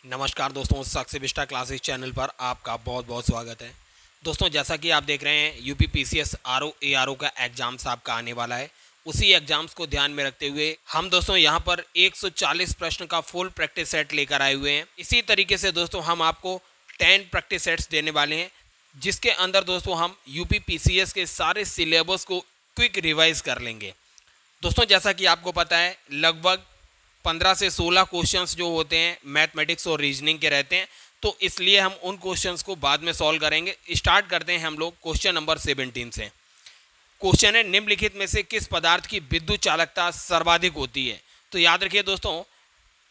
नमस्कार दोस्तों, साक्षी Vista classes channel पर आपका बहुत बहुत स्वागत है। दोस्तों, जैसा कि आप देख रहे हैं यूपी पीसीएस आरओ एआरओ का एग्जाम्स आपका आने वाला है। उसी एग्जाम्स को ध्यान में रखते हुए हम दोस्तों यहाँ पर 140 प्रश्न का फुल प्रैक्टिस सेट लेकर आए हुए हैं। इसी तरीके से दोस्तों हम आपको 10 प्रैक्टिस सेट्स देने वाले हैं, जिसके अंदर दोस्तों हम यूपी पीसीएस के सारे सिलेबस को क्विक रिवाइज कर लेंगे। दोस्तों, जैसा कि आपको पता है लगभग 15 से 16 क्वेश्चंस जो होते हैं मैथमेटिक्स और रीजनिंग के रहते हैं, तो इसलिए हम उन क्वेश्चंस को बाद में सॉल्व करेंगे। स्टार्ट करते हैं हम लोग क्वेश्चन नंबर 17 से। क्वेश्चन है, निम्नलिखित में से किस पदार्थ की विद्युत चालकता सर्वाधिक होती है। तो याद रखिए दोस्तों,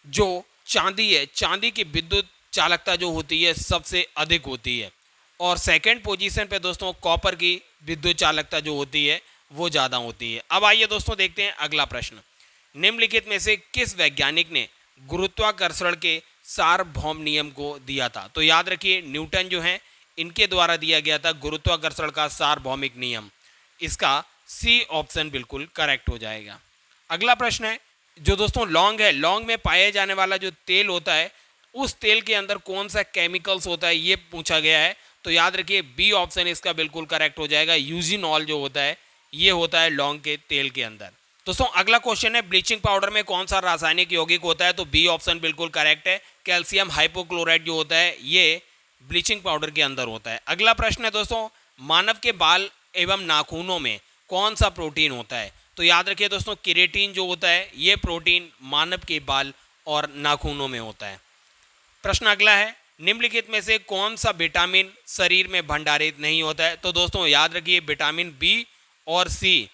जो चांदी है, चांदी की विद्युत चालकता जो होती है सबसे अधिक होती है। और सेकेंड पोजीशन पे दोस्तों कॉपर की विद्युत चालकता जो होती है वो ज़्यादा होती है। अब आइए दोस्तों देखते हैं अगला प्रश्न। निम्नलिखित में से किस वैज्ञानिक ने गुरुत्वाकर्षण के सार्वभौम नियम को दिया था। तो याद रखिए न्यूटन जो है इनके द्वारा दिया गया था गुरुत्वाकर्षण का सार्वभौमिक नियम। इसका सी ऑप्शन बिल्कुल करेक्ट हो जाएगा। अगला प्रश्न है, जो दोस्तों लौंग है, लौंग में पाए जाने वाला जो तेल होता है उस तेल के अंदर कौन सा केमिकल्स होता है ये पूछा गया है। तो याद रखिए बी ऑप्शन इसका बिल्कुल करेक्ट हो जाएगा। यूजिनॉल जो होता है ये होता है लौंग के तेल के अंदर। दोस्तों अगला क्वेश्चन है, ब्लीचिंग पाउडर में कौन सा रासायनिक यौगिक होता है। तो बी ऑप्शन बिल्कुल करेक्ट है। कैल्शियम हाइपोक्लोराइड जो होता है ये ब्लीचिंग पाउडर के अंदर होता है। अगला प्रश्न है दोस्तों, मानव के बाल एवं नाखूनों में कौन सा प्रोटीन होता है। तो याद रखिए दोस्तों केरेटिन जो होता है ये प्रोटीन मानव के बाल और नाखूनों में होता है। प्रश्न अगला है, निम्नलिखित में से कौन सा विटामिन शरीर में भंडारित नहीं होता है। तो दोस्तों याद रखिए विटामिन बी और सी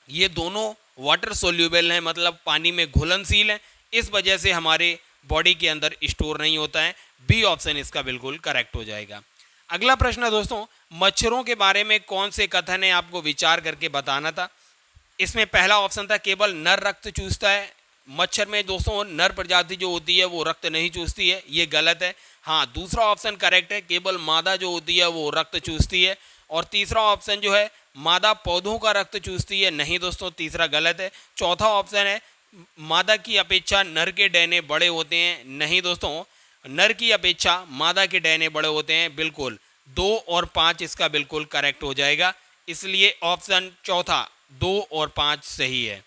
ये दोनों वाटर सोल्यूबल हैं, मतलब पानी में घुलनशील हैं, इस वजह से हमारे बॉडी के अंदर स्टोर नहीं होता है। बी ऑप्शन इसका बिल्कुल करेक्ट हो जाएगा। अगला प्रश्न है दोस्तों, मच्छरों के बारे में कौन से कथन है आपको विचार करके बताना था। इसमें पहला ऑप्शन था केवल नर रक्त चूसता है। मच्छर में दोस्तों नर प्रजाति जो होती है वो रक्त नहीं चूसती है, ये गलत है। हाँ, दूसरा ऑप्शन करेक्ट है, केवल मादा जो होती है वो रक्त चूसती है। और तीसरा ऑप्शन जो है मादा पौधों का रक्त चूसती है, नहीं दोस्तों तीसरा गलत है। चौथा ऑप्शन है मादा की अपेक्षा नर के डैने बड़े होते हैं, नहीं दोस्तों नर की अपेक्षा मादा के डैने बड़े होते हैं, बिल्कुल 2 और 5 इसका बिल्कुल करेक्ट हो जाएगा। इसलिए ऑप्शन चौथा 2 और 5 सही है।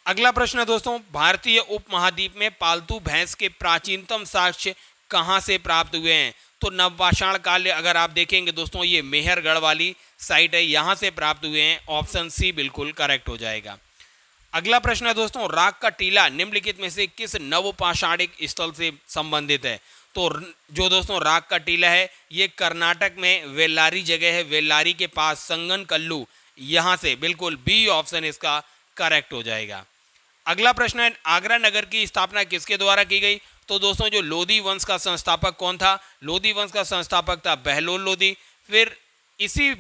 अगला प्रश्न है दोस्तों, भारतीय उपमहाद्वीप में पालतू भैंस के प्राचीनतम साक्ष्य कहाँ से प्राप्त हुए हैं। तो नवपाषाण काल अगर आप देखेंगे दोस्तों ये मेहरगढ़ वाली साइट है, यहाँ से प्राप्त हुए हैं। ऑप्शन सी बिल्कुल करेक्ट हो जाएगा। अगला प्रश्न है दोस्तों, राग का टीला निम्नलिखित में से किस नवपाषाणिक स्थल से संबंधित है। तो जो दोस्तों राग का टीला है ये कर्नाटक में वेल्लारी जगह है, वेल्लारी के पास संगन कल्लू, यहाँ से बिल्कुल बी ऑप्शन इसका करेक्ट हो जाएगा। अगला प्रश्न है, आगरा नगर की स्थापना किसके द्वारा की गई। तो दोस्तों जो लोधी वंश का संस्थापक कौन था। लोधी वंश का संस्थापक था बहलोल लोधी। फिर इसी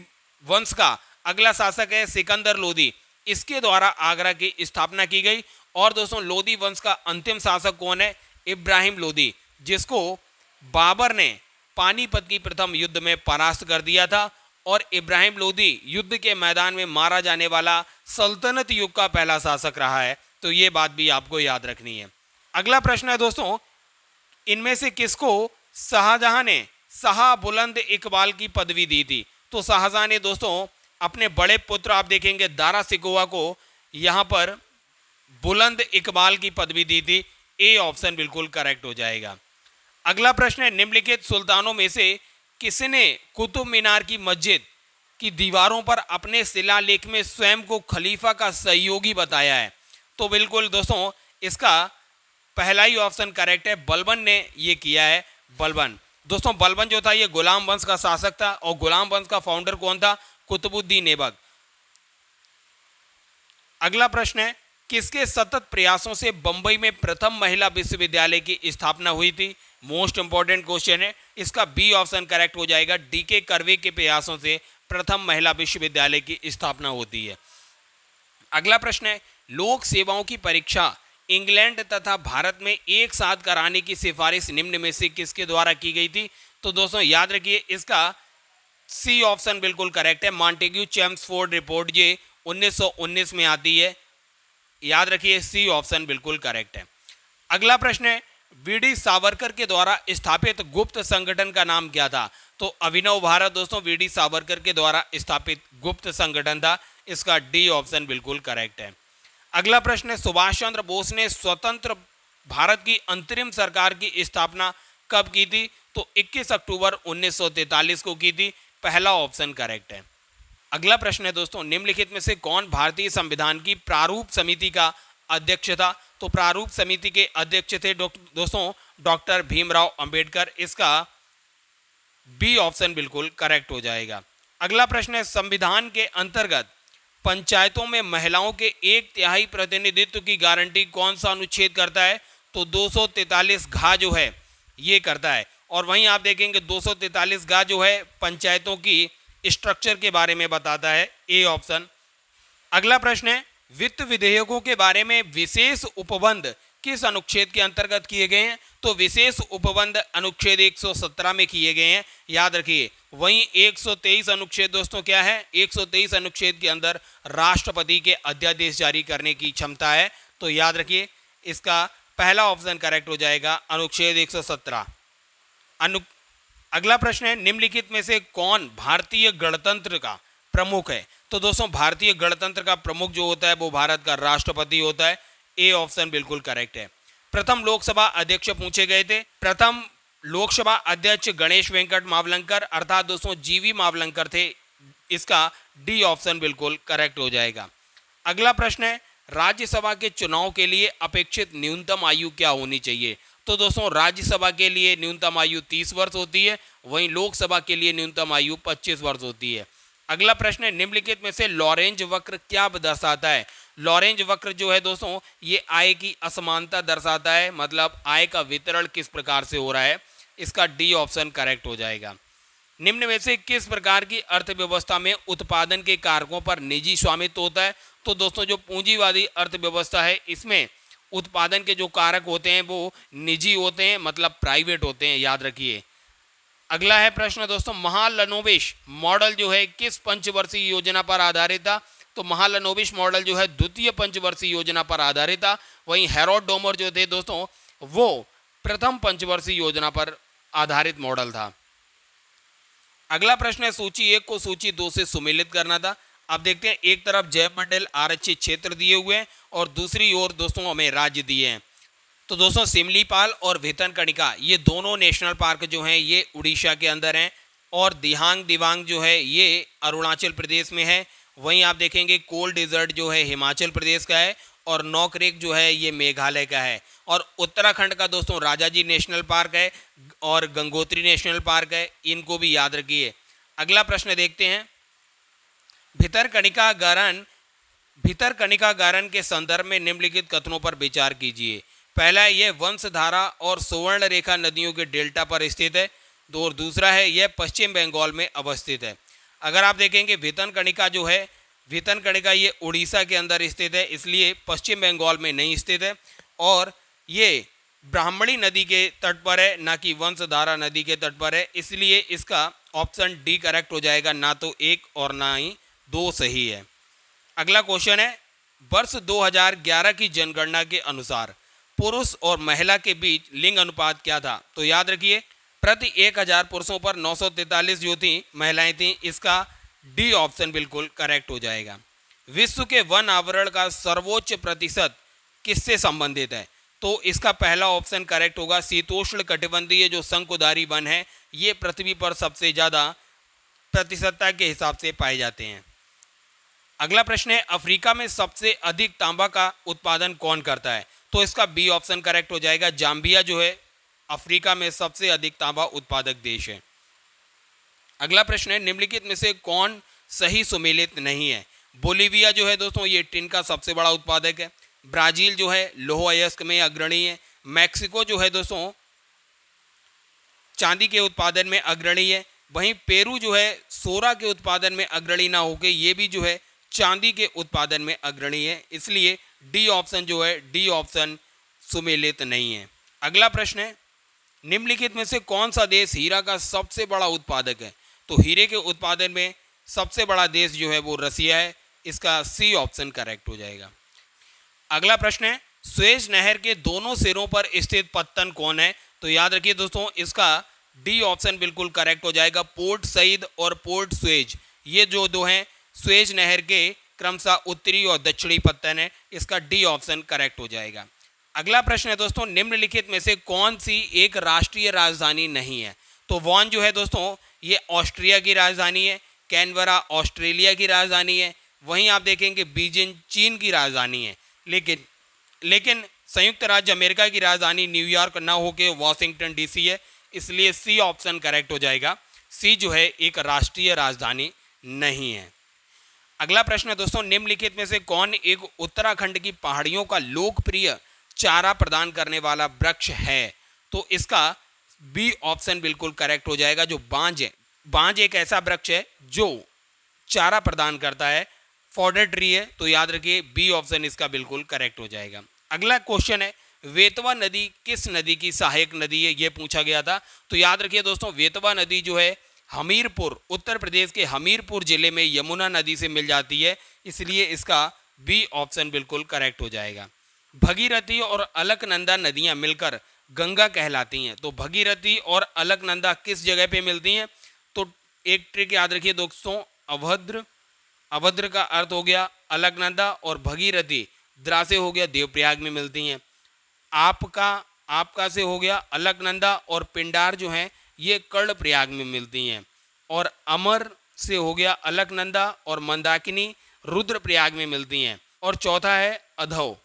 वंश का अगला शासक है सिकंदर लोधी, इसके द्वारा आगरा की स्थापना की गई। और दोस्तों लोधी वंश का अंतिम शासक कौन है, इब्राहिम लोधी, जिसको बाबर ने पानीपत की प्रथम युद्ध में परास्त कर दिया था। और इब्राहिम लोधी युद्ध के मैदान में मारा जाने वाला सल्तनत युग का पहला शासक रहा है, तो ये बात भी आपको याद रखनी है। अगला प्रश्न है दोस्तों, इनमें से किसको शाहजहां ने शाह बुलंद इकबाल की पदवी दी थी। तो शाहजहां ने दोस्तों अपने बड़े पुत्र आप देखेंगे दारा सिकोहा को यहां पर बुलंद इकबाल की पदवी दी थी। ए ऑप्शन बिल्कुल करेक्ट हो जाएगा। अगला प्रश्न है, निम्नलिखित सुल्तानों में से किसने कुतुब मीनार की मस्जिद की दीवारों पर अपने शिलालेख में स्वयं को खलीफा का सहयोगी बताया है। तो बिल्कुल दोस्तों इसका पहला ही ऑप्शन करेक्ट है, बलबन ने ये किया है। बलबन दोस्तों, बलबन जो था ये गुलाम वंश का शासक था और गुलाम वंश का फाउंडर कौन था, कुतुबुद्दीन ऐबक। अगला प्रश्न है, किसके सतत प्रयासों से बंबई में प्रथम महिला विश्वविद्यालय की स्थापना हुई थी। मोस्ट इंपॉर्टेंट क्वेश्चन है, इसका बी ऑप्शन करेक्ट हो जाएगा। डीके कर्वे के प्रयासों से प्रथम महिला विश्वविद्यालय की स्थापना होती है। अगला प्रश्न है, लोक सेवाओं की परीक्षा इंग्लैंड तथा भारत में एक साथ कराने की सिफारिश निम्न में से किसके द्वारा की गई थी। तो दोस्तों याद रखिए इसका सी ऑप्शन बिल्कुल करेक्ट है। मॉन्टेग्यू चेम्सफोर्ड रिपोर्ट ये 1919 में आती है, याद रखिए सी ऑप्शन बिल्कुल करेक्ट है। अगला प्रश्न है, वीडी सावरकर के द्वारा स्थापित गुप्त संगठन का नाम क्या था? तो अभिनव भारत दोस्तों वीडी सावरकर के द्वारा स्थापित गुप्त संगठन था। इसका डी ऑप्शन बिल्कुल करेक्ट है। अगला प्रश्न है, सुभाष चंद्र बोस ने स्वतंत्र भारत की अंतरिम सरकार की स्थापना कब की थी? तो 21 अक्टूबर 1943 को की थी। पहला ऑप्शन करेक्ट है। अगला प्रश्न है दोस्तों, निम्नलिखित में से कौन भारतीय संविधान की प्रारूप समिति का अध्यक्ष था? तो प्रारूप समिति के अध्यक्ष थे दोस्तों डॉक्टर भीमराव अंबेडकर। इसका बी ऑप्शन बिल्कुल करेक्ट हो जाएगा। अगला प्रश्न है, संविधान के अंतर्गत पंचायतों में महिलाओं के 1/3 प्रतिनिधित्व की गारंटी कौन सा अनुच्छेद करता है? तो 243 घ जो है ये करता है। और वहीं आप देखेंगे 243 घ जो है पंचायतों की स्ट्रक्चर के बारे में बताता है। A option. अगला प्रश्न है, वित्त विधेयकों के बारे में विशेष उपबंध किस अनुच्छेद के अंतर्गत किए गए हैं? तो विशेष उपबंध अनुच्छेद 117 में किए गए हैं, याद रखिए। वहीं 123 अनुच्छेद दोस्तों क्या है? 123 अनुच्छेद के अंदर राष्ट्रपति के अध्यादेश जारी करने की क्षमता है, तो याद रखिए इसका पहला ऑप्शन करेक्ट हो जाएगा, अनुच्छेद 117। अगला प्रश्न है, निम्नलिखित में से कौन भारतीय गणतंत्र का प्रमुख है? तो दोस्तों भारतीय गणतंत्र का प्रमुख जो होता है वो भारत का राष्ट्रपति होता है। ए ऑप्शन बिल्कुल करेक्ट है। प्रथम लोकसभा अध्यक्ष पूछे गए थे। प्रथम लोकसभा अध्यक्ष गणेश वेंकट मावलंकर अर्थात दोस्तों जीवी मावलंकर थे। इसका डी ऑप्शन बिल्कुल करेक्ट हो जाएगा। अगला प्रश्न है, राज्यसभा के चुनाव के लिए अपेक्षित न्यूनतम आयु क्या होनी चाहिए? तो दोस्तों राज्यसभा के लिए न्यूनतम आयु 30 वर्ष होती है, वहीं लोकसभा के लिए न्यूनतम आयु 25 वर्ष होती है। अगला प्रश्न है, निम्नलिखित में से लॉरेंज वक्र क्या दर्शाता है? लॉरेंज वक्र जो है दोस्तों ये आय की असमानता दर्शाता है, मतलब आय का वितरण किस प्रकार से हो रहा है। इसका डी ऑप्शन करेक्ट हो जाएगा। निम्न में से किस प्रकार की अर्थव्यवस्था में उत्पादन के कारकों पर निजी स्वामित्व होता है? तो दोस्तों जो पूंजीवादी अर्थव्यवस्था है इसमें उत्पादन के जो कारक होते हैं वो निजी होते हैं, मतलब प्राइवेट होते हैं, याद रखिए। अगला है प्रश्न दोस्तों, महालनोबिस मॉडल जो है किस पंचवर्षीय योजना पर आधारित था? तो महालनोबिस मॉडल जो है द्वितीय पंचवर्षीय योजना पर आधारित था। वहीं हेरोड डोमर जो थे दोस्तों वो प्रथम पंचवर्षीय योजना पर आधारित मॉडल था। अगला प्रश्न है, सूची 1 को सूची 2 से सुमेलित करना था। अब देखते हैं, एक तरफ जैव मंडल आरक्षित क्षेत्र दिए हुए हैं और दूसरी ओर दोस्तों हमें राज्य दिए हैं। तो दोस्तों सिमलीपाल और भितरकनिका ये दोनों नेशनल पार्क जो हैं ये उड़ीसा के अंदर हैं, और दिहांग दिवांग जो है ये अरुणाचल प्रदेश में है। वहीं आप देखेंगे कोल डेजर्ट जो है हिमाचल प्रदेश का है, और नौकरेक जो है ये मेघालय का है। और उत्तराखंड का दोस्तों राजाजी नेशनल पार्क है और गंगोत्री नेशनल पार्क है, इनको भी याद रखिए। अगला प्रश्न देखते हैं, भितरकनिका गारन के संदर्भ में निम्नलिखित कथनों पर विचार कीजिए। पहला है यह वंशधारा और सुवर्ण रेखा नदियों के डेल्टा पर स्थित है, और दूसरा है यह पश्चिम बंगाल में अवस्थित है। अगर आप देखेंगे भितरकनिका जो है, भितरकनिका ये उड़ीसा के अंदर स्थित है, इसलिए पश्चिम बंगाल में नहीं स्थित है, और ये ब्राह्मणी नदी के तट पर है, ना कि वंशधारा नदी के तट पर है, इसलिए इसका ऑप्शन डी करेक्ट हो जाएगा। ना तो 1 और ना ही 2 सही है। अगला क्वेश्चन है, वर्ष 2011 की जनगणना के अनुसार पुरुष और महिला के बीच लिंग अनुपात क्या था? तो याद रखिए प्रति 1000 पुरुषों पर 943 जो थी महिलाएं थीं। इसका डी ऑप्शन बिल्कुल करेक्ट हो जाएगा। विश्व के वन आवरण का सर्वोच्च प्रतिशत किससे संबंधित है? तो इसका पहला ऑप्शन करेक्ट होगा। शीतोष्ण कटिबंधीय जो शंकुधारी वन है ये पृथ्वी पर सबसे ज़्यादा प्रतिशतता के हिसाब से पाए जाते हैं। अगला प्रश्न है, अफ्रीका में सबसे अधिक तांबा का उत्पादन कौन करता है? तो इसका बी ऑप्शन करेक्ट हो जाएगा। जाम्बिया जो है अफ्रीका में सबसे अधिक तांबा उत्पादक देश है। अगला प्रश्न है, निम्नलिखित में से कौन सही सुमेलित नहीं है? बोलीविया जो है दोस्तों ये टिन का सबसे बड़ा उत्पादक है। ब्राजील जो है लौह अयस्क में अग्रणी है। मैक्सिको जो है दोस्तों चांदी के उत्पादन में अग्रणी है। वहीं पेरू जो है सोरा के उत्पादन में अग्रणी ना होकर ये भी जो है चांदी के उत्पादन में अग्रणी है, इसलिए डी ऑप्शन जो है डी ऑप्शन सुमेलित नहीं है। अगला प्रश्न है, निम्नलिखित में से कौन सा देश हीरा का सबसे बड़ा उत्पादक है? तो हीरे के उत्पादन में सबसे बड़ा देश जो है वो रसिया है। इसका सी ऑप्शन करेक्ट हो जाएगा। अगला प्रश्न है, सुएज नहर के दोनों सिरों पर स्थित पत्तन कौन है? तो याद रखिए दोस्तों, इसका डी ऑप्शन बिल्कुल करेक्ट हो जाएगा। पोर्ट सईद और पोर्ट सुएज, ये जो दो हैं सुएज नहर के क्रमशः उत्तरी और दक्षिणी पत्तन है। इसका डी ऑप्शन करेक्ट हो जाएगा। अगला प्रश्न है दोस्तों, निम्नलिखित में से कौन सी एक राष्ट्रीय राजधानी नहीं है? तो वॉन जो है दोस्तों, ये ऑस्ट्रिया की राजधानी है। कैनबरा ऑस्ट्रेलिया की राजधानी है। वहीं आप देखेंगे बीजिंग चीन की राजधानी है। लेकिन संयुक्त राज्य अमेरिका की राजधानी न्यूयॉर्क ना होकर वॉशिंगटन डीसी है। इसलिए सी ऑप्शन करेक्ट हो जाएगा। सी जो है एक राष्ट्रीय राजधानी नहीं है। अगला प्रश्न है दोस्तों, निम्नलिखित में से कौन एक उत्तराखंड की पहाड़ियों का लोकप्रिय चारा प्रदान करने वाला वृक्ष है? तो इसका बी ऑप्शन बिल्कुल करेक्ट हो जाएगा। जो बांज है, बांज एक ऐसा वृक्ष है जो चारा प्रदान करता है, फॉडर ट्री है। तो याद रखिए बी ऑप्शन इसका बिल्कुल करेक्ट हो जाएगा। अगला क्वेश्चन है, वेतवा नदी किस नदी की सहायक नदी है? यह पूछा गया था। तो याद रखिए दोस्तों, वेतवा नदी जो है हमीरपुर, उत्तर प्रदेश के हमीरपुर जिले में यमुना नदी से मिल जाती है। इसलिए इसका बी ऑप्शन बिल्कुल करेक्ट हो जाएगा। भगीरथी और अलकनंदा नदियां मिलकर गंगा कहलाती हैं। तो भगीरथी और अलकनंदा किस जगह पे मिलती हैं? तो एक ट्रिक याद रखिए दोस्तों, अभद्र का अर्थ हो गया अलकनंदा, और भगीरथी द्रा से हो गया देवप्रयाग में मिलती हैं। आपका से हो गया अलकनंदा, और पिंडार जो हैं ये कर्णप्रयाग में मिलती हैं। और अमर से हो गया अलकनंदा, और मंदाकिनी रुद्रप्रयाग में मिलती हैं। और चौथा है अधव,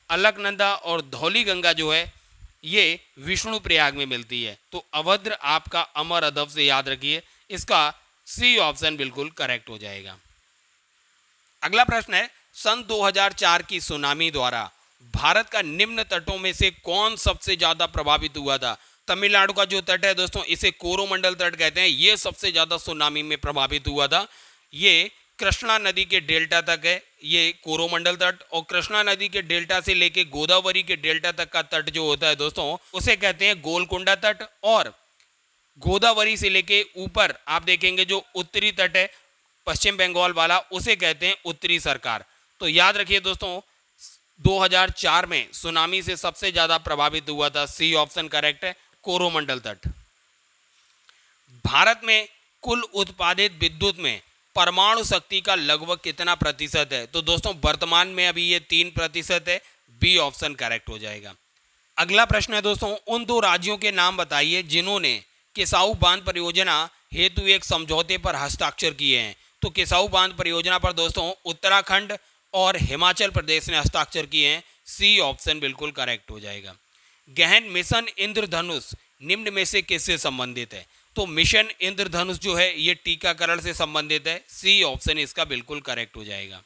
अलकनंदा और धौली गंगा जो है ये विष्णु प्रयाग में मिलती है। तो अभद्र आपका अमर अधव से याद रखिए। इसका सी ऑप्शन बिल्कुल करेक्ट हो जाएगा। अगला प्रश्न है, सन 2004 की सुनामी द्वारा भारत का निम्न तटों में से कौन सबसे ज्यादा प्रभावित हुआ था? तमिलनाडु का जो तट है दोस्तों, इसे कोरोमंडल तट कहते हैं। ये सबसे ज्यादा सुनामी में प्रभावित हुआ था। ये कृष्णा नदी के डेल्टा तक है, ये कोरोमंडल तट। और कृष्णा नदी के डेल्टा से लेके गोदावरी के डेल्टा तक का तट जो होता है दोस्तों, उसे कहते हैं गोलकोंडा तट। और गोदावरी से लेके ऊपर आप देखेंगे जो उत्तरी तट है पश्चिम बंगाल वाला, उसे कहते हैं उत्तरी सरकार। तो याद रखिए दोस्तों, 2004 में सुनामी से सबसे ज्यादा प्रभावित हुआ था, सी ऑप्शन करेक्ट है, कोरोमंडल तट। भारत में कुल उत्पादित विद्युत में परमाणु शक्ति का लगभग कितना प्रतिशत है? तो दोस्तों वर्तमान में अभी ये 3% है। बी ऑप्शन करेक्ट हो जाएगा। अगला प्रश्न है दोस्तों, उन दो राज्यों के नाम बताइए जिन्होंने किसाऊ बांध परियोजना हेतु एक समझौते पर हस्ताक्षर किए हैं। तो किसाऊ बांध परियोजना पर दोस्तों उत्तराखंड और हिमाचल प्रदेश ने हस्ताक्षर किए हैं। सी ऑप्शन बिल्कुल करेक्ट हो जाएगा। गहन मिशन इंद्रधनुष निम्न में से किससे संबंधित है? तो मिशन इंद्रधनुष जो है ये टीकाकरण से संबंधित है। सी ऑप्शन इसका बिल्कुल करेक्ट हो जाएगा।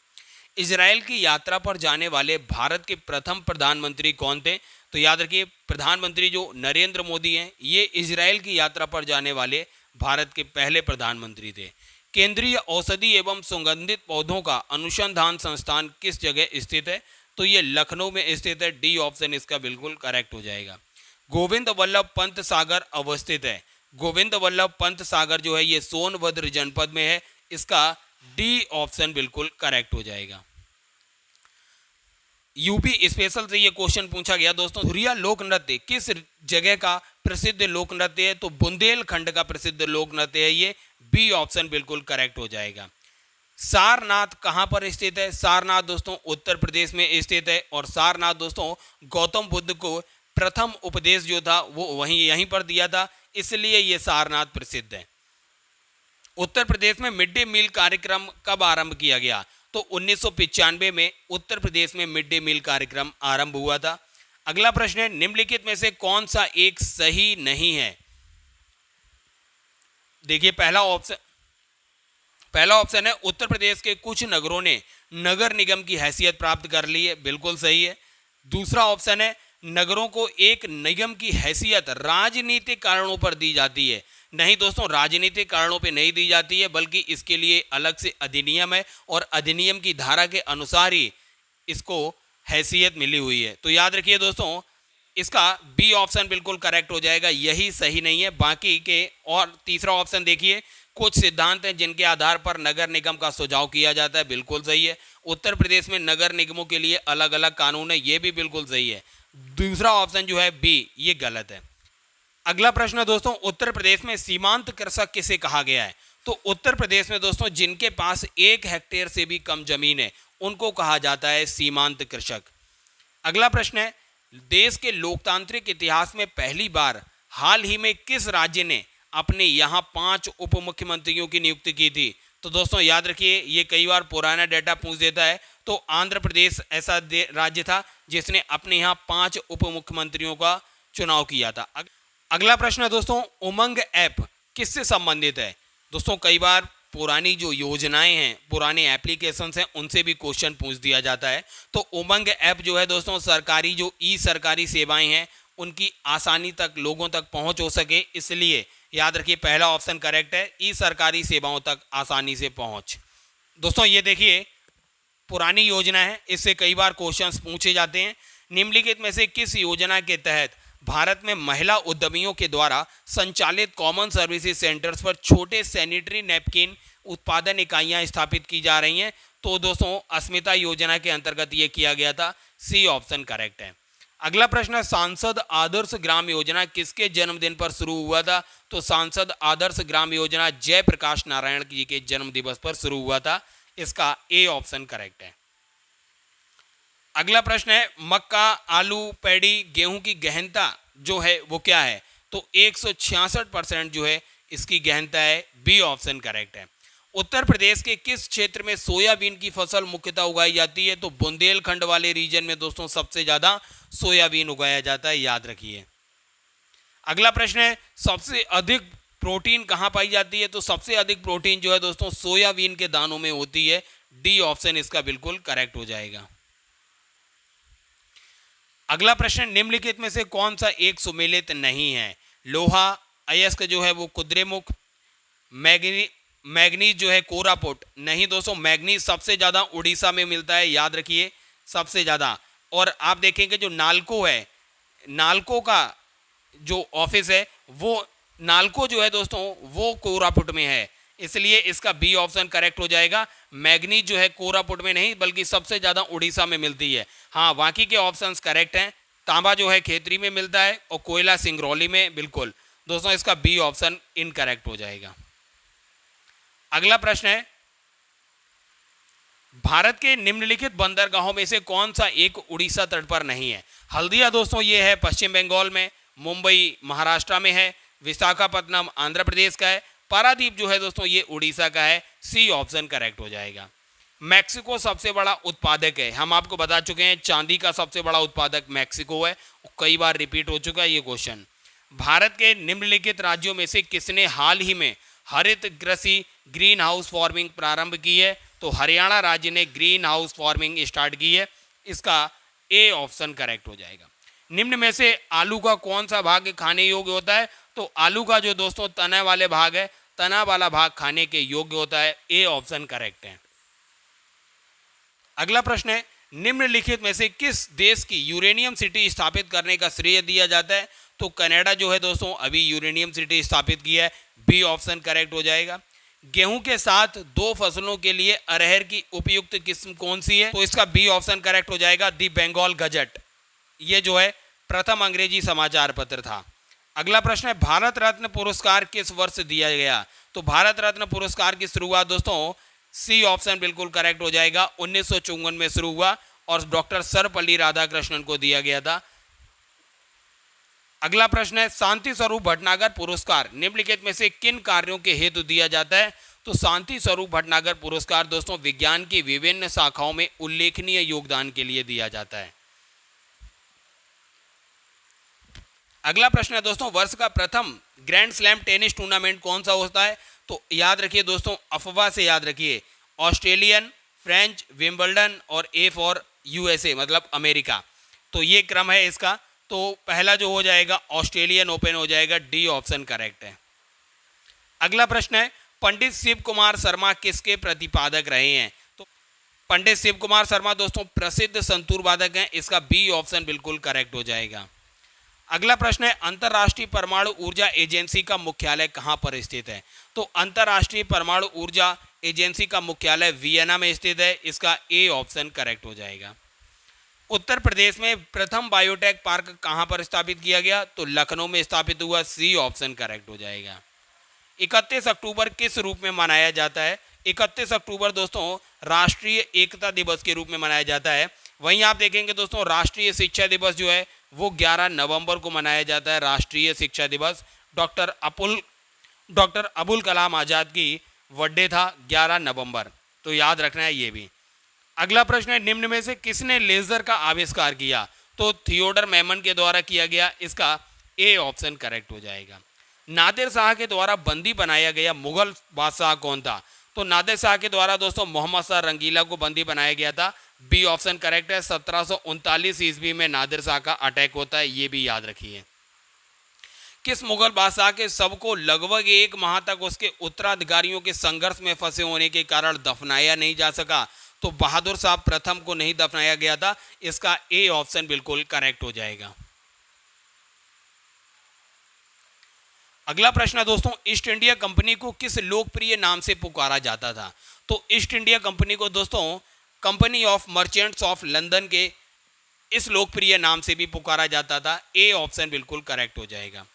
इजराइल की यात्रा पर जाने वाले भारत के प्रथम प्रधानमंत्री कौन थे? तो याद रखिए प्रधानमंत्री जो नरेंद्र मोदी हैं, ये इजराइल की यात्रा पर जाने वाले भारत के पहले प्रधानमंत्री थे। केंद्रीय औषधि एवं सुगंधित पौधों का अनुसंधान संस्थान किस जगह स्थित है? तो ये लखनऊ में स्थित है। डी ऑप्शन इसका बिल्कुल करेक्ट हो जाएगा। गोविंद वल्लभ पंत सागर अवस्थित है। गोविंद वल्लभ पंत सागर जो है ये सोनभद्र जनपद में है। इसका डी ऑप्शन बिल्कुल करेक्ट हो जाएगा। यूपी स्पेशल से ये क्वेश्चन पूछा गया दोस्तों, धुरिया लोक नृत्य किस जगह का प्रसिद्ध लोक नृत्य है? तो बुंदेलखंड का प्रसिद्ध लोक नृत्य है ये। बी ऑप्शन बिल्कुल करेक्ट हो जाएगा। सारनाथ कहां पर स्थित है? सारनाथ दोस्तों उत्तर प्रदेश में स्थित है। और सारनाथ दोस्तों गौतम बुद्ध को प्रथम उपदेश जो था वो वहीं यहीं पर दिया था, इसलिए ये सारनाथ प्रसिद्ध है। उत्तर प्रदेश में मिड डे मील कार्यक्रम कब आरंभ किया गया? तो 1995 में उत्तर प्रदेश में मिड डे मील कार्यक्रम आरंभ हुआ था। अगला प्रश्न है, निम्नलिखित में से कौन सा एक सही नहीं है? देखिए पहला ऑप्शन है उत्तर प्रदेश के कुछ नगरों ने नगर निगम की हैसियत प्राप्त कर ली है। बिल्कुल सही है। दूसरा ऑप्शन है नगरों को एक निगम की हैसियत राजनीतिक कारणों पर दी जाती है। नहीं दोस्तों, राजनीतिक कारणों पे नहीं दी जाती है, बल्कि इसके लिए अलग से अधिनियम है और अधिनियम की धारा के अनुसार ही इसको हैसियत मिली हुई है। तो याद रखिए दोस्तों, इसका बी ऑप्शन बिल्कुल करेक्ट हो जाएगा, यही सही नहीं है बाकी के। और तीसरा ऑप्शन देखिए, कुछ सिद्धांत हैं जिनके आधार पर नगर निगम का सुझाव किया जाता है। बिल्कुल सही है। उत्तर प्रदेश में नगर निगमों के लिए अलग अलग कानून है, ये भी बिल्कुल सही है। दूसरा ऑप्शन जो है बी, ये गलत है। अगला प्रश्न है दोस्तों, उत्तर प्रदेश में सीमांत कृषक किसे कहा गया है? तो उत्तर प्रदेश में दोस्तों जिनके पास 1 हेक्टेयर से भी कम जमीन है उनको कहा जाता है सीमांत कृषक। अगला प्रश्न है, देश के लोकतांत्रिक इतिहास में पहली बार हाल ही में किस राज्य ने अपने यहाँ 5 उप मुख्यमंत्रियों की नियुक्ति की थी? तो दोस्तों याद रखिए, ये कई बार पुराना डेटा पूछ देता है। तो आंध्र प्रदेश ऐसा राज्य था जिसने अपने यहाँ 5 उप मुख्यमंत्रियों का चुनाव किया था। अगला प्रश्न है दोस्तों, उमंग ऐप किससे संबंधित है? दोस्तों कई बार पुरानी जो योजनाएं हैं, पुराने एप्लीकेशंस हैं, उनसे भी क्वेश्चन पूछ दिया जाता है। तो उमंग ऐप जो है दोस्तों, सरकारी जो ई सरकारी सेवाएं हैं उनकी आसानी तक लोगों तक पहुंच हो सके, इसलिए याद रखिए पहला ऑप्शन करेक्ट है, ई सरकारी सेवाओं तक आसानी से पहुंच। दोस्तों ये देखिए पुरानी योजना है, इससे कई बार क्वेश्चंस पूछे जाते हैं। निम्नलिखित में से किस योजना के तहत भारत में महिला उद्यमियों के द्वारा संचालित कॉमन सर्विसेज सेंटर्स पर छोटे सैनिटरी नैपकिन उत्पादन इकाइयां स्थापित की जा रही हैं? तो दोस्तों अस्मिता योजना के अंतर्गत ये किया गया था, सी ऑप्शन करेक्ट है। अगला प्रश्न है, सांसद आदर्श ग्राम योजना किसके जन्मदिन पर शुरू हुआ था? तो सांसद आदर्श ग्राम योजना जयप्रकाश नारायण जी के जन्म दिवस पर शुरू हुआ था, इसका ए ऑप्शन करेक्ट है। अगला प्रश्न है, मक्का, आलू, पैडी, गेहूं की गहनता जो है वो क्या है? तो 166% जो है इसकी गहनता है, बी ऑप्शन करेक्ट है। उत्तर प्रदेश के किस क्षेत्र में सोयाबीन की फसल मुख्यतः उगाई जाती है? तो बुंदेलखंड वाले रीजन में दोस्तों सबसे ज्यादा सोयाबीन उगाया जाता है, याद रखिए। अगला प्रश्न है, सबसे अधिक प्रोटीन कहां पाई जाती है? तो सबसे अधिक प्रोटीन जो है दोस्तों सोयाबीन के दानों में होती है, डी ऑप्शन इसका बिल्कुल करेक्ट हो जाएगा। अगला प्रश्न, निम्नलिखित में से कौन सा एक सुमेलित नहीं है? लोहा, अयस्क जो है वो कुद्रेमुख, मैग्नीज जो है कोरापुट। नहीं दोस्तों, मैग्नीज सबसे ज्यादा उड़ीसा में मिलता है, याद रखिए सबसे ज्यादा। और आप देखेंगे जो नालको है, नालको का जो ऑफिस है वो नालको जो है दोस्तों वो कोरापुट में है, इसलिए इसका बी ऑप्शन करेक्ट हो जाएगा। मैग्नीज जो है कोरापुट में नहीं बल्कि सबसे ज़्यादा उड़ीसा में मिलती है। हाँ, बाकी के ऑप्शंस करेक्ट हैं। तांबा जो है खेतरी में मिलता है और कोयला सिंगरौली में, बिल्कुल दोस्तों इसका बी ऑप्शन इनकरेक्ट हो जाएगा। अगला प्रश्न है, भारत के निम्नलिखित बंदरगाहों में से कौन सा एक उड़ीसा तट पर नहीं है? हल्दिया दोस्तों ये है पश्चिम बंगाल में, मुंबई महाराष्ट्र में है, विशाखापट्टनम आंध्र प्रदेश का है, पारादीप जो है दोस्तों ये उड़ीसा का है, सी ऑप्शन करेक्ट हो जाएगा। मैक्सिको सबसे बड़ा उत्पादक है, हम आपको बता चुके हैं चांदी का सबसे बड़ा उत्पादक मैक्सिको है, कई बार रिपीट हो चुका है ये क्वेश्चन। भारत के निम्नलिखित राज्यों में से किसने हाल ही में हरित कृषि ग्रीन हाउस फार्मिंग प्रारंभ की है? तो हरियाणा राज्य ने ग्रीन हाउस फार्मिंग स्टार्ट की है, इसका ए ऑप्शन करेक्ट हो जाएगा। निम्न में से आलू का कौन सा भाग खाने योग्य होता है? तो आलू का जो दोस्तों तना वाले भाग है, तना वाला भाग खाने के योग्य होता है, ए ऑप्शन करेक्ट है। अगला प्रश्न है, निम्नलिखित में से किस देश की यूरेनियम सिटी स्थापित करने का श्रेय दिया जाता है? तो कनाडा जो है दोस्तों अभी यूरेनियम सिटी स्थापित किया है, बी ऑप्शन करेक्ट हो जाएगा। गेहूं के साथ 2 फसलों के लिए अरहर की उपयुक्त किस्म कौन सी है? तो इसका बी ऑप्शन करेक्ट हो जाएगा, दी बंगाल गजट। ये जो है प्रथम अंग्रेजी समाचार पत्र था। अगला प्रश्न है, भारत रत्न पुरस्कार किस वर्ष दिया गया? तो भारत रत्न पुरस्कार की शुरुआत दोस्तों सी ऑप्शन बिल्कुल करेक्ट हो जाएगा, 1954 में शुरू हुआ और डॉक्टर सर्वपल्ली राधाकृष्णन को दिया गया था। अगला प्रश्न है, शांति स्वरूप भटनागर पुरस्कार निम्नलिखित में से किन कार्यों के हेतु दिया जाता है? तो शांति स्वरूप भटनागर पुरस्कार दोस्तों विज्ञान की विभिन्न शाखाओं में उल्लेखनीय योगदान के लिए दिया जाता है। अगला प्रश्न है दोस्तों, वर्ष का प्रथम ग्रैंड स्लैम टेनिस टूर्नामेंट कौन सा होता है? तो याद रखिए दोस्तों, अफवाह से याद रखिए, ऑस्ट्रेलियन, फ्रेंच, विंबलडन और ए फॉर यूएसए मतलब अमेरिका। तो ये क्रम है इसका, तो पहला जो हो जाएगा ऑस्ट्रेलियन ओपन हो जाएगा, डी ऑप्शन करेक्ट है। अगला प्रश्न है, पंडित शिव कुमार शर्मा किसके प्रतिपादक रहे हैं? तो पंडित शिव कुमार शर्मा दोस्तों प्रसिद्ध संतूर वादक हैं, इसका बी ऑप्शन बिल्कुल करेक्ट हो जाएगा। अगला प्रश्न है, अंतर्राष्ट्रीय परमाणु ऊर्जा एजेंसी का मुख्यालय कहां पर स्थित है? तो अंतर्राष्ट्रीय परमाणु ऊर्जा एजेंसी का मुख्यालय वियना में स्थित है। इसका ए ऑप्शन करेक्ट हो जाएगा। उत्तर प्रदेश में प्रथम बायोटेक पार्क कहां पर स्थापित किया गया? तो लखनऊ में स्थापित हुआ। सी ऑप्शन करेक्ट हो जाएगा। 31 अक्टूबर किस रूप में मनाया जाता है? 31 अक्टूबर दोस्तों राष्ट्रीय एकता दिवस के रूप में मनाया जाता है। वहीं आप देखेंगे दोस्तों राष्ट्रीय शिक्षा दिवस जो है वो 11 नवंबर को मनाया जाता है। राष्ट्रीय शिक्षा दिवस डॉक्टर अबुल कलाम आज़ाद की बर्थडे था 11 नवंबर, तो याद रखना है ये भी। अगला प्रश्न है, निम्न में से किसने लेजर का आविष्कार किया? तो थियोडर मैमन के द्वारा किया गया। इसका ए ऑप्शन करेक्ट हो जाएगा। नादिर शाह के द्वारा बंदी बनाया गया मुगल बादशाह कौन था? तो नादिर शाह के द्वारा दोस्तों मोहम्मद शाह रंगीला को बंदी बनाया गया था। बी ऑप्शन करेक्ट है। 1739 ईस्वी में नादिर शाह का अटैक होता है, ये भी याद रखिए। किस मुगल बादशाह के शव को लगभग 1 माह तक उसके उत्तराधिकारियों के संघर्ष में फंसे होने के कारण दफनाया नहीं जा सका? तो बहादुर शाह प्रथम को नहीं दफनाया गया था। इसका ए ऑप्शन बिल्कुल करेक्ट हो जाएगा। अगला प्रश्न है दोस्तों, ईस्ट इंडिया कंपनी को किस लोकप्रिय नाम से पुकारा जाता था? तो ईस्ट इंडिया कंपनी को दोस्तों company of merchants of London के इस लोकप्रिय नाम से भी पुकारा जाता था। ए ऑप्शन बिल्कुल करेक्ट हो जाएगा।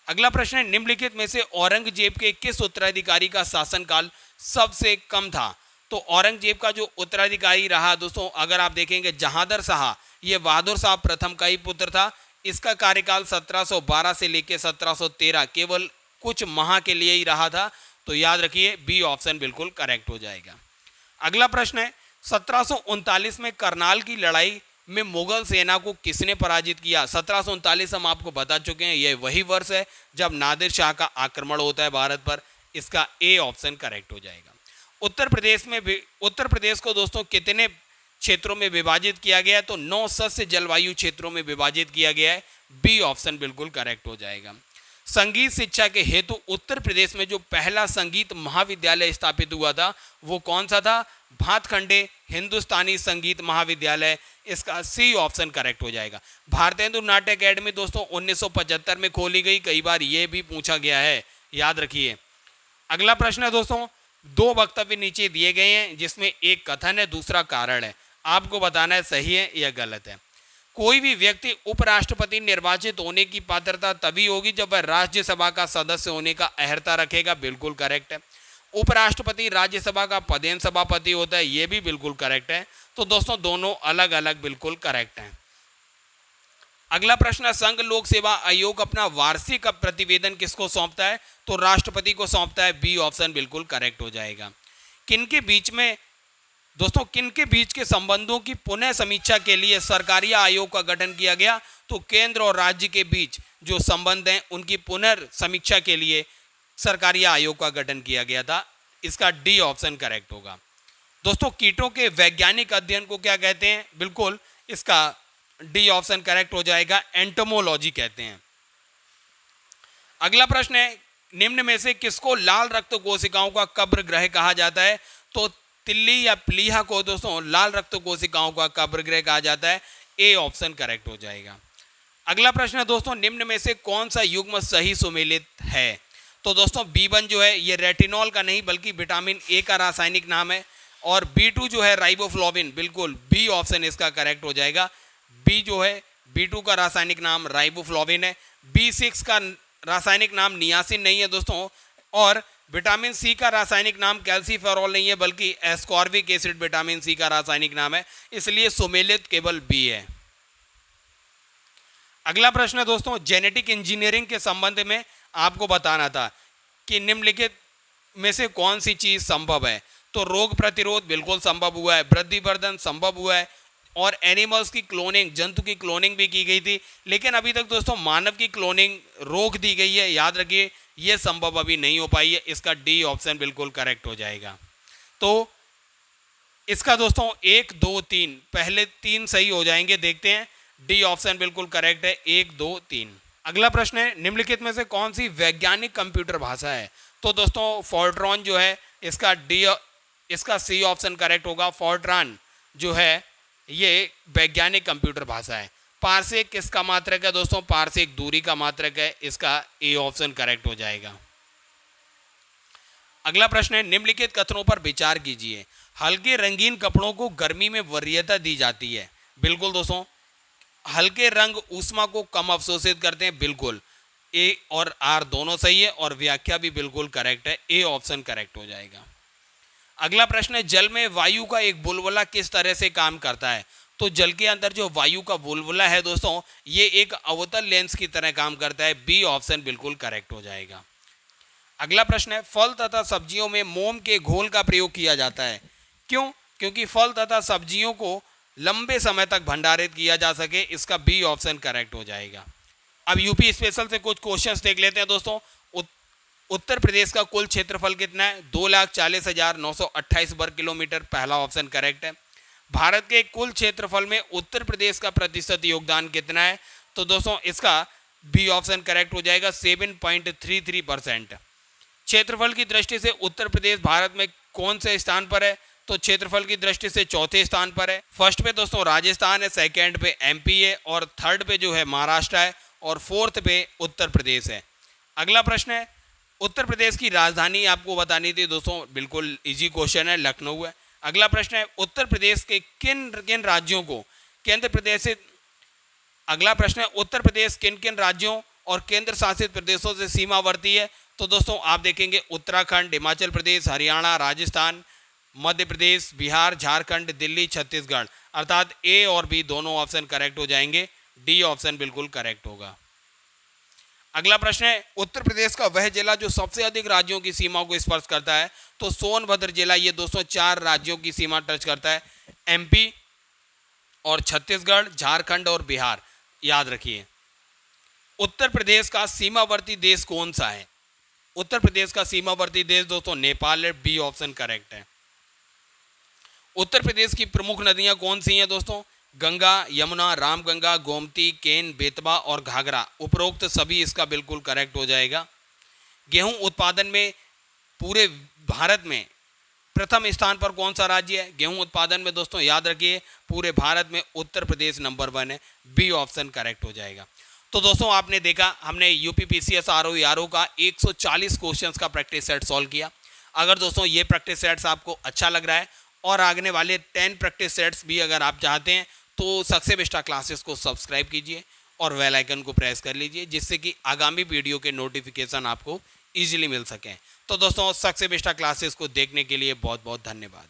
अगला प्रश्न है, निम्नलिखित में से औरंगजेब के किस उत्तराधिकारी का शासनकाल सबसे कम था? तो औरंगजेब का जो उत्तराधिकारी रहा दोस्तों, अगर आप देखेंगे जहांदर शाह, ये बहादुर शाह प्रथम का ही पुत्र था। इसका कार्यकाल 1712 से लेकर 1713 केवल कुछ माह के लिए ही रहा था, तो याद रखिए बी ऑप्शन बिल्कुल करेक्ट हो जाएगा। अगला प्रश्न है, 1739 में करनाल की लड़ाई में मुगल सेना को किसने पराजित किया? 1739 हम आपको बता चुके हैं, यह वही वर्ष है जब नादिर शाह का आक्रमण होता है भारत पर। इसका ए ऑप्शन करेक्ट हो जाएगा। उत्तर प्रदेश को दोस्तों कितने क्षेत्रों में विभाजित किया गया है? तो 9 सस्य जलवायु क्षेत्रों में विभाजित किया गया है। बी ऑप्शन बिल्कुल करेक्ट हो जाएगा। संगीत शिक्षा के हेतु उत्तर प्रदेश में जो पहला संगीत महाविद्यालय स्थापित हुआ था वो कौन सा था? भातखंडे हिंदुस्तानी संगीत महाविद्यालय। इसका सी ऑप्शन करेक्ट हो जाएगा। भारतेंदु नाट्य अकेडमी दोस्तों 1975 में खोली गई, कई बार ये भी पूछा गया है, याद रखिए। अगला प्रश्न है दोस्तों, 2 वक्तव्य नीचे दिए गए हैं जिसमें एक कथन है, दूसरा कारण है। आपको बताना है सही है या गलत है। कोई भी व्यक्ति उपराष्ट्रपति निर्वाचित होने की पात्रता तभी होगी जब वह राज्यसभा का सदस्य होने का अहर्ता रखेगा। बिल्कुल करेक्ट है। उपराष्ट्रपति राज्यसभा का पदेन सभापति होता है, यह भी बिल्कुल करेक्ट है। तो दोस्तों दोनों अलग अलग बिल्कुल करेक्ट हैं। अगला प्रश्न, संघ लोक सेवा आयोग अपना वार्षिक प्रतिवेदन किसको सौंपता है? तो राष्ट्रपति को सौंपता है। बी ऑप्शन बिल्कुल करेक्ट हो जाएगा। किनके बीच में दोस्तों किनके बीच के संबंधों की पुनः समीक्षा के लिए सरकारी आयोग का गठन किया गया? तो केंद्र और राज्य के बीच जो संबंध हैं उनकी पुनर्समीक्षा के लिए सरकारी आयोग का गठन किया गया था। इसका डी ऑप्शन करेक्ट होगा। दोस्तों कीटों के वैज्ञानिक अध्ययन को क्या कहते हैं? बिल्कुल इसका डी ऑप्शन करेक्ट हो जाएगा, एंटोमोलॉजी कहते हैं। अगला प्रश्न है, निम्न में से किसको लाल रक्त कोशिकाओं का कब्र गृह कहा जाता है? तो तिल्ली या प्लीहा को दोस्तों लाल रक्त कोशिकाओं का कब्र गृह कहा जाता है। ए ऑप्शन करेक्ट हो जाएगा। अगला प्रश्न है दोस्तों, निम्न में से कौन सा युग्म सही सुमेलित है? तो दोस्तों B1 जो है ये रेटिनॉल का नहीं बल्कि विटामिन ए का रासायनिक नाम है, और B2 जो है राइबोफ्लोविन, बिल्कुल बी ऑप्शन इसका करेक्ट हो जाएगा। बी जो है B2 का रासायनिक नाम राइबोफ्लोविन है। B6 का रासायनिक नाम नियासिन नहीं है दोस्तों, और विटामिन सी का रासायनिक नाम कैल्सीफेरॉल नहीं है बल्कि एस्कॉर्बिक एसिड विटामिन सी का रासायनिक नाम है, इसलिए सुमेलित केवल बी है। अगला प्रश्न है दोस्तों, जेनेटिक इंजीनियरिंग के संबंध में आपको बताना था कि निम्नलिखित में से कौन सी चीज संभव है? तो रोग प्रतिरोध बिल्कुल संभव हुआ है, वृद्धि वर्धन संभव हुआ है, और एनिमल्स की क्लोनिंग, जंतु की क्लोनिंग भी की गई थी, लेकिन अभी तक दोस्तों मानव की क्लोनिंग रोक दी गई है। याद रखिए ये संभव अभी नहीं हो पाई है। इसका डी ऑप्शन बिल्कुल करेक्ट हो जाएगा। तो इसका दोस्तों 1 2 3 पहले 3 सही हो जाएंगे, देखते हैं। डी ऑप्शन बिल्कुल करेक्ट है, 1 2 3। अगला प्रश्न है, निम्नलिखित में से कौन सी वैज्ञानिक कंप्यूटर भाषा है? तो दोस्तों फोर्ट्रॉन जो है इसका सी ऑप्शन करेक्ट होगा। फोर्ट्रॉन जो है ये वैज्ञानिक कंप्यूटर भाषा है। पारसेक किसका मात्रक है दोस्तों? पारसेक दूरी का मात्रक है। इसका ए ऑप्शन करेक्ट हो जाएगा। अगला प्रश्न है, निम्नलिखित कथनों पर विचार कीजिए। हल्के रंगीन कपड़ों को गर्मी में वरीयता दी जाती है। बिल्कुल दोस्तों, हल्के रंग ऊष्मा को कम अवशोषित करते हैं। बिल्कुल, ए और आर दोनों सही है और व्याख्या भी बिल्कुल करेक्ट है। ए ऑप्शन करेक्ट हो जाएगा। अगला प्रश्न है, जल में वायु का एक बुलबुला किस तरह से काम करता है। तो जल के अंदर जो वायु का बुलबुला है दोस्तों, ये एक अवतल लेंस की तरह काम करता है। बी ऑप्शन बिल्कुल करेक्ट हो जाएगा। अगला प्रश्न है, फल तथा सब्जियों में मोम के घोल का प्रयोग किया जाता है। क्यों? क्योंकि फल तथा सब्जियों को लंबे समय तक भंडारित किया जा सके। इसका बी ऑप्शन करेक्ट हो जाएगा। अब यूपी स्पेशल से कुछ क्वेश्चंस देख लेते हैं दोस्तों। उत्तर प्रदेश का कुल क्षेत्रफल कितना है? 2,40,928 वर्ग किलोमीटर। पहला ऑप्शन करेक्ट है। भारत के कुल क्षेत्रफल में उत्तर प्रदेश का प्रतिशत योगदान कितना है? तो दोस्तों इसका बी ऑप्शन करेक्ट हो जाएगा, 7.33%। क्षेत्रफल की दृष्टि से उत्तर प्रदेश भारत में कौन से स्थान पर है? तो क्षेत्रफल की दृष्टि से चौथे स्थान पर है। फर्स्ट पे दोस्तों राजस्थान है, सेकंड पे एमपी है और थर्ड पे जो है महाराष्ट्र है और फोर्थ पे उत्तर प्रदेश है। अगला प्रश्न है, उत्तर प्रदेश की राजधानी आपको बतानी थी दोस्तों। बिल्कुल इजी क्वेश्चन है, लखनऊ है। अगला प्रश्न है, उत्तर प्रदेश के किन किन राज्यों को केंद्र प्रदेश से अगला प्रश्न है, उत्तर प्रदेश किन किन राज्यों और केंद्र शासित प्रदेशों से सीमावर्ती है। तो दोस्तों आप देखेंगे उत्तराखंड, हिमाचल प्रदेश, हरियाणा, राजस्थान, मध्य प्रदेश, बिहार, झारखंड, दिल्ली, छत्तीसगढ़। अर्थात ए और बी दोनों ऑप्शन करेक्ट हो जाएंगे। डी ऑप्शन बिल्कुल करेक्ट होगा। अगला प्रश्न है, उत्तर प्रदेश का वह जिला जो सबसे अधिक राज्यों की सीमाओं को स्पर्श करता है। तो सोनभद्र जिला ये दोस्तों 4 राज्यों की सीमा टच करता है, एमपी और छत्तीसगढ़, झारखंड और बिहार। याद रखिए। उत्तर प्रदेश का सीमावर्ती देश कौन सा है? उत्तर प्रदेश का सीमावर्ती देश दोस्तों नेपाल है। बी ऑप्शन करेक्ट है। उत्तर प्रदेश की प्रमुख नदियां कौन सी हैं दोस्तों? गंगा, यमुना, रामगंगा, गोमती, केन, बेतवा और घाघरा। उपरोक्त सभी इसका बिल्कुल करेक्ट हो जाएगा। गेहूं उत्पादन में पूरे भारत में प्रथम स्थान पर कौन सा राज्य है? गेहूं उत्पादन में दोस्तों याद रखिए पूरे भारत में उत्तर प्रदेश नंबर 1 है। बी ऑप्शन करेक्ट हो जाएगा। तो दोस्तों आपने देखा, हमने यूपी पीसीएस आरओ का 140 क्वेश्चंस का प्रैक्टिस सेट सॉल्व किया। अगर दोस्तों ये प्रैक्टिस सेट्स आपको अच्छा लग रहा है और आगने वाले 10 प्रैक्टिस सेट्स भी अगर आप चाहते हैं तो सक्सेस बेस्टा क्लासेस को सब्सक्राइब कीजिए और बेल आइकन को प्रेस कर लीजिए, जिससे कि आगामी वीडियो के नोटिफिकेशन आपको ईजिली मिल सकें। तो दोस्तों सक्सेस बेस्टा क्लासेस को देखने के लिए बहुत बहुत धन्यवाद।